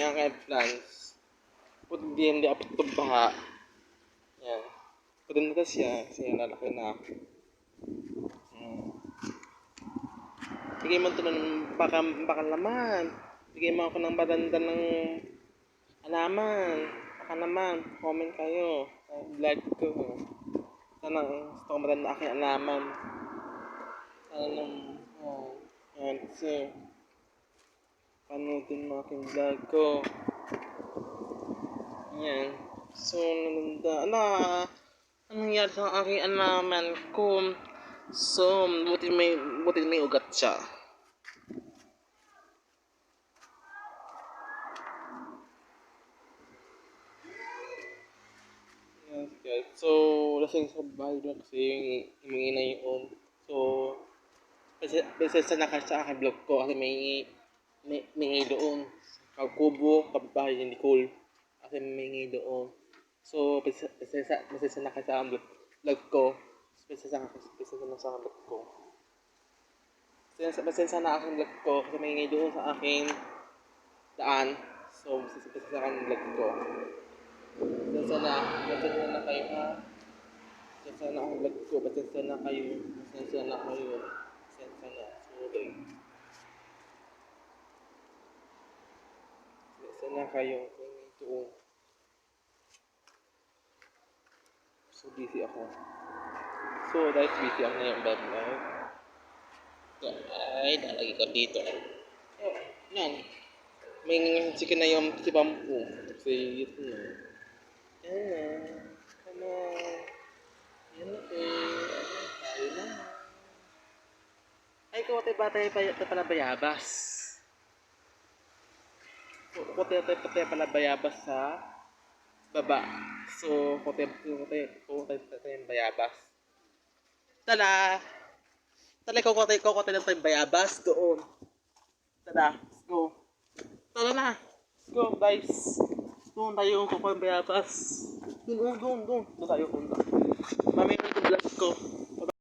Yan kay plants. Put hindi apot to baha. Yan. Pudin na siya. Kasi lalaki na. Bigay mo ito ng baka laman. Bigay mo ako ng badanda ng alaman. Baka naman. Comment kayo. Sa vlog ko. Sana gusto ko matanda aking alaman. Sana nang yan. So, panoodin mo aking vlog ko. Yan. So, anong nangyari sa aking alaman ko? So, buti may ugat siya. Yes, guys. So, lasing sa bahay lang kasi humingi na yun. So, pasensya na kasi sa aking vlog ko kasi may doon. Kagkubo, kabahay ni Nicole. Kasi may doon. So, pasensya na kasi sa aking vlog ko. Pasensya na sa aking vlog ko. Pasensya na aking vlog ko kasi may doon sa aking daan. So, pasensya na aking vlog ko. Pasensya na kayo ha. Pasensya na aking vlog ko. Pasensya na kayo. Pasensya na. Sorry. Pasensya na kayo kung ito. So, busy ako. So, dahil busy ako ngayong vlog. Ay, nalagi ko dito. Oh, yan. May chicken na yung si Bambu. Kasi ito na. Yan na. Come on. Yan na po. Tayo na. Ay, kote ba tayo pala bayabas? Kote pala bayabas sa baba. So, kote yung bayabas. Tada! Tada, kokote na tayo bayabas doon. Tada, let's go. Tara na. Let's go, guys. Doon tayo kukuha ng bayabas. Doon tayo punta. Mamaya yung vlog ko.